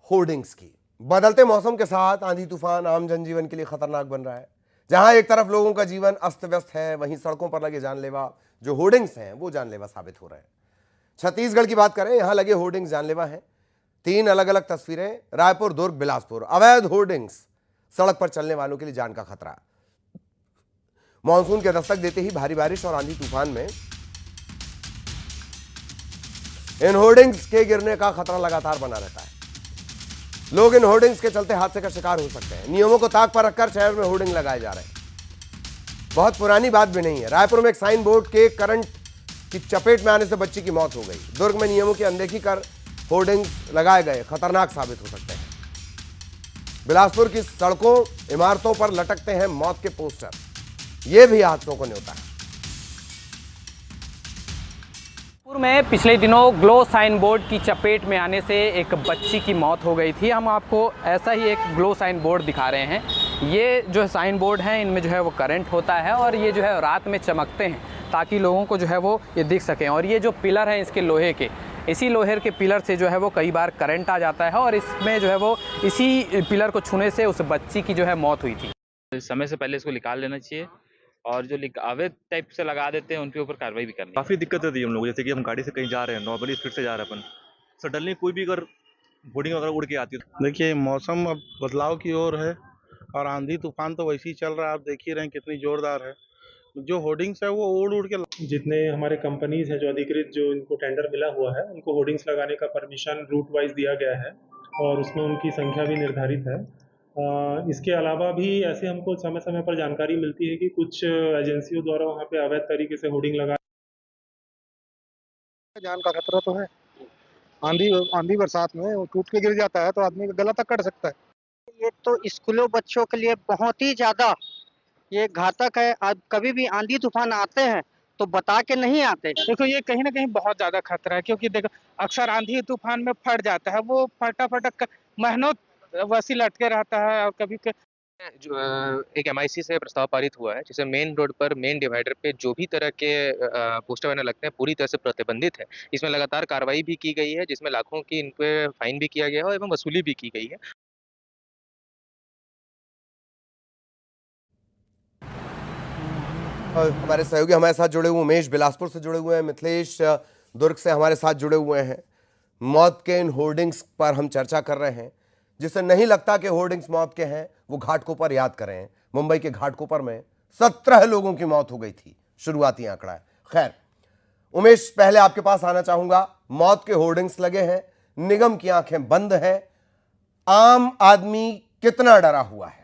Hoardings की। बदलते मौसम के साथ आंधी तूफान आम जनजीवन के लिए खतरनाक बन रहा है। जहां एक तरफ लोगों का जीवन अस्त व्यस्त है, वहीं सड़कों पर लगे जानलेवा जो होर्डिंग्स हैं वो जानलेवा साबित हो रहे हैं। छत्तीसगढ़ की बात करें, यहां लगे होर्डिंग्स जानलेवा हैं। 3 अलग अलग तस्वीरें, रायपुर, दुर्ग, बिलासपुर। अवैध होर्डिंग्स, सड़क पर चलने वालों के लिए जान का खतरा। मानसून के दस्तक देते ही भारी बारिश और आंधी तूफान में इन होर्डिंग्स के गिरने का खतरा लगातार बना रहता है। लोग इन होर्डिंग्स के चलते हादसे का शिकार हो सकते हैं। नियमों को ताक पर रखकर शहर में होर्डिंग लगाए जा रहे हैं। बहुत पुरानी बात भी नहीं है। रायपुर में एक साइन बोर्ड के करंट की चपेट में आने से बच्ची की मौत हो गई। दुर्ग में नियमों की अनदेखी कर होर्डिंग्स लगाए गए, खतरनाक साबित हो सकते हैं। बिलासपुर की सड़कों, इमारतों पर लटकते हैं मौत के पोस्टर। यह भी हादसों को न्योता है। में पिछले दिनों ग्लो साइन बोर्ड की चपेट में आने से एक बच्ची की मौत हो गई थी। हम आपको ऐसा ही एक ग्लो साइन बोर्ड दिखा रहे हैं। ये जो साइन बोर्ड हैं, इनमें जो है वो करंट होता है और ये जो है रात में चमकते हैं ताकि लोगों को जो है वो ये दिख सकें। और ये जो पिलर हैं इसके लोहे के, इसी लोहे के पिलर से जो है वो कई बार करंट आ जाता है और इसमें जो है वो इसी पिलर को छूने से उस बच्ची की जो है मौत हुई थी। समय से पहले इसको निकाल लेना चाहिए और जो अवैध टाइप से लगा देते हैं उनके ऊपर कार्रवाई भी करनी। काफ़ी दिक्कत होती है हम लोग, जैसे कि हम गाड़ी से कहीं जा रहे हैं, नॉर्मली स्पीड से जा रहे हैं अपन, सडनली कोई भी अगर होर्डिंग वगैरह उड़ के आती है। देखिए मौसम अब बदलाव की ओर है और आंधी तूफान तो वैसे ही चल रहा है। आप देख ही रहे हैं कितनी जोरदार है। जो होर्डिंग्स है वो उड़ उड़ के, जितने हमारे कंपनीज हैं जो अधिकृत, जो इनको टेंडर मिला हुआ है, उनको होर्डिंग्स लगाने का परमिशन रूट वाइज दिया गया है और उसमें उनकी संख्या भी निर्धारित है। इसके अलावा भी ऐसे हमको समय समय पर जानकारी मिलती है कि कुछ एजेंसियों द्वारा वहाँ पे अवैध तरीके से होर्डिंग लगा। जान का खतरा तो है। आंधी आंधी बरसात में वो टूट के गिर जाता है तो आदमी का गला तक कट सकता है। ये तो स्कूलों बच्चों के लिए बहुत ही ज्यादा ये घातक है। अब कभी भी आंधी तूफान आते हैं तो बता के नहीं आते। देखो ये कहीं ना कहीं बहुत ज्यादा खतरा है, क्योंकि देखो अक्सर आंधी तूफान में फट जाता है, वो फटा फटा महीनों वैसी लटके रहता है। और कभी जो एक MIC से प्रस्ताव पारित हुआ है जिसे मेन रोड पर, मेन डिवाइडर पे जो भी तरह के पोस्टर बैनर लगते हैं पूरी तरह से प्रतिबंधित है। इसमें लगातार कार्रवाई भी की गई है, जिसमें लाखों की इन पे फाइन भी किया गया है एवं वसूली भी की गई है। हमारे सहयोगी हमारे साथ जुड़े हुए, उमेश बिलासपुर से जुड़े हुए हैं, मिथिलेश दुर्ग से हमारे साथ जुड़े हुए हैं। मौत के इन होर्डिंग्स पर हम चर्चा कर रहे हैं। जिसे नहीं लगता कि होर्डिंग्स मौत के हैं वो घाटकोपर याद करें। मुंबई के घाटकोपर में 17 लोगों की मौत हो गई थी, शुरुआती आंकड़ा है। खैर उमेश, पहले आपके पास आना चाहूंगा। मौत के होर्डिंग्स लगे हैं, निगम की आंखें बंद है, आम आदमी कितना डरा हुआ है?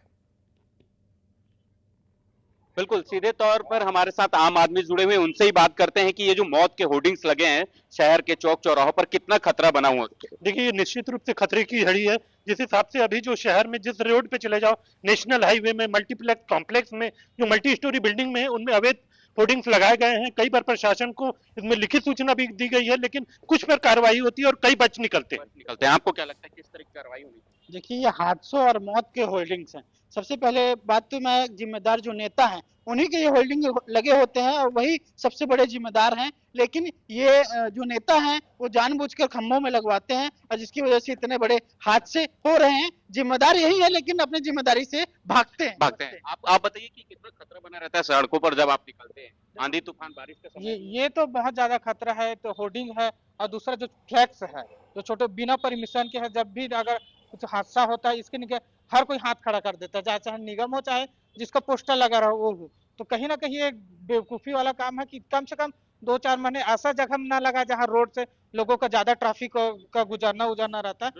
बिल्कुल, सीधे तौर पर हमारे साथ आम आदमी जुड़े हुए, उनसे ही बात करते हैं कि ये जो मौत के होर्डिंग्स लगे हैं शहर के चौक चौराहों पर, कितना खतरा बना हुआ है। देखिए ये निश्चित रूप से खतरे की घड़ी है। जिस हिसाब से अभी जो शहर में जिस रोड पे चले जाओ, नेशनल हाईवे में, मल्टीप्लेक्स कॉम्प्लेक्स में, जो मल्टी स्टोरी बिल्डिंग में, उनमें अवैध होर्डिंग्स लगाए गए हैं। कई बार प्रशासन को इसमें लिखित सूचना भी दी गई है, लेकिन कुछ पर कार्रवाई होती है और कई बच निकलते हैं। आपको क्या लगता है किस तरह की कार्रवाई होनी? देखिए ये हादसों और मौत के होल्डिंग्स हैं। सबसे पहले बात तो मैं, जिम्मेदार जो नेता हैं उन्हीं के ये होल्डिंग लगे होते हैं और वही सबसे बड़े जिम्मेदार हैं। लेकिन ये जो नेता हैं वो जानबूझकर खंभों में लगवाते हैं और जिसकी वजह से इतने बड़े हादसे हो रहे हैं। जिम्मेदार यही है लेकिन अपनी जिम्मेदारी से भागते हैं। आप बताइए कि कितना खतरा बना रहता है सड़कों पर जब आप निकलते हैं आंधी तूफान बारिश के समय? ये तो बहुत ज्यादा खतरा है। तो होर्डिंग है और दूसरा जो फ्लैक्स है, जो छोटे बिना परमिशन के है, जब भी अगर कुछ हादसा होता है इसके नीचे हर कोई हाथ खड़ा कर देता है, चाहे निगम हो चाहे जिसका पोस्टर लगा रहा वो हो। तो कहीं ना कहीं एक बेवकूफी वाला काम है कि कम से कम 2-4 महीने ऐसा जगह ना लगा जहाँ रोड से लोगों का ज्यादा ट्रैफिक का गुजरना रहता है।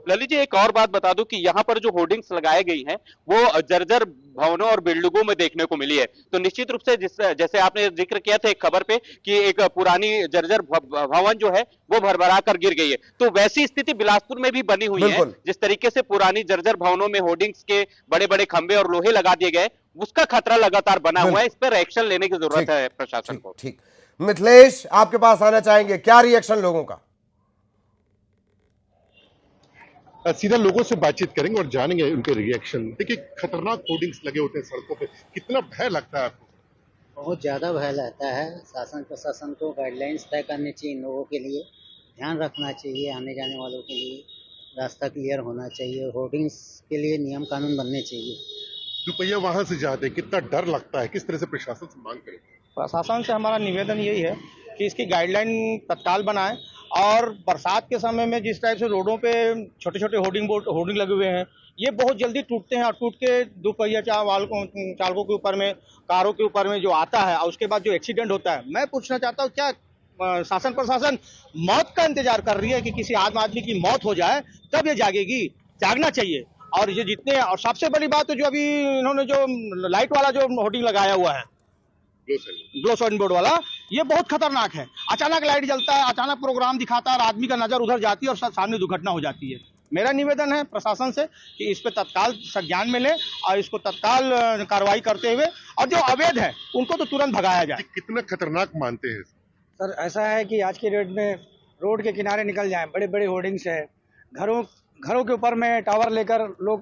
ललित जी, एक और बात बता दूं कि यहाँ पर जो होर्डिंग्स लगाए गई हैं वो जर्जर भवनों और बिल्डिंगों में देखने को मिली है। तो निश्चित रूप से जैसे आपने जिक्र किया था एक खबर पे कि एक पुरानी जर्जर भवन जो है वो भरभरा कर गिर गई है, तो वैसी स्थिति बिलासपुर में भी बनी हुई है। जिस तरीके से पुरानी जर्जर भवनों में होर्डिंग्स के बड़े बड़े खंभे और लोहे लगा दिए गए, उसका खतरा लगातार बना हुआ है। इस पर एक्शन लेने की जरूरत है प्रशासन को। ठीक, मिथिलेश आपके पास आना चाहेंगे, क्या रिएक्शन लोगों का? सीधा लोगों से बातचीत करेंगे और जानेंगे उनके रिएक्शन। देखिए खतरनाक होर्डिंग्स लगे होते हैं सड़कों पे, कितना भय लगता है आपको? बहुत ज़्यादा भय लगता है। शासन प्रशासन को गाइडलाइंस तय करनी चाहिए, इन लोगों के लिए ध्यान रखना चाहिए, आने जाने वालों के लिए रास्ता क्लियर होना चाहिए, होर्डिंग्स के लिए नियम कानून बनने चाहिए। दुपहिया वाहन से जाते हैं, कितना डर लगता है, किस तरह से प्रशासन से मांग करें? प्रशासन से हमारा निवेदन यही है कि इसकी गाइडलाइन तत्काल बनाएं और बरसात के समय में जिस टाइप से रोडों पे छोटे छोटे होर्डिंग लगे हुए हैं, ये बहुत जल्दी टूटते हैं और टूट के दोपहिया चालकों के ऊपर में, कारों के ऊपर में जो आता है और उसके बाद जो एक्सीडेंट होता है। मैं पूछना चाहता हूँ, क्या शासन प्रशासन मौत का इंतजार कर रही है कि किसी आम आदमी की मौत हो जाए तब ये जागेगी? जागना चाहिए। और ये जितने, और सबसे बड़ी बात तो जो अभी इन्होंने जो लाइट वाला जो होर्डिंग लगाया हुआ है, ग्लो साइन बोर्ड वाला, ये बहुत खतरनाक है। अचानक लाइट जलता है, अचानक प्रोग्राम दिखाता है और आदमी का नजर उधर जाती है और सामने दुर्घटना हो जाती है। मेरा निवेदन है प्रशासन से कि इस पे तत्काल संज्ञान में ले और इसको तत्काल कार्रवाई करते हुए, और जो अवैध है उनको तो तुरंत भगाया जाए। कितना खतरनाक मानते हैं? सर ऐसा है कि आज की डेट में रोड के किनारे निकल जाएं, बड़े बड़े होर्डिंग्स है, घरों के ऊपर में टावर लेकर लोग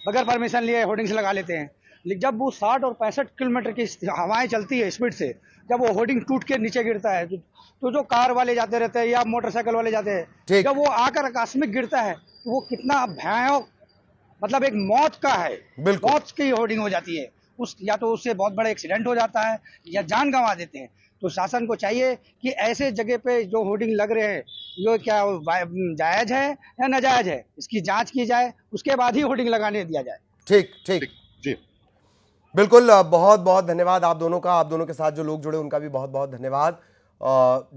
बगैर परमिशन लिए होर्डिंग्स लगा लेते हैं। लेकिन जब वो 60 और 65 किलोमीटर की हवाएं चलती है स्पीड से, जब वो होर्डिंग टूट के नीचे गिरता है तो जो कार वाले जाते रहते हैं या मोटरसाइकिल वाले जाते हैं, जब वो आकर आकस्मिक गिरता है तो वो कितना भयानक, मतलब एक मौत का है, मौत की होर्डिंग हो जाती है। या तो उससे बहुत बड़ा एक्सीडेंट हो जाता है या जान गंवा देते हैं। तो शासन को चाहिए कि ऐसे जगह पे जो होर्डिंग लग रहे हैं, ये क्या जायज है या नाजायज है, इसकी जांच की जाए, उसके बाद ही होर्डिंग लगाने दिया जाए। ठीक जी, बिल्कुल। बहुत बहुत धन्यवाद आप दोनों का। आप दोनों के साथ जो लोग जुड़े उनका भी बहुत बहुत धन्यवाद।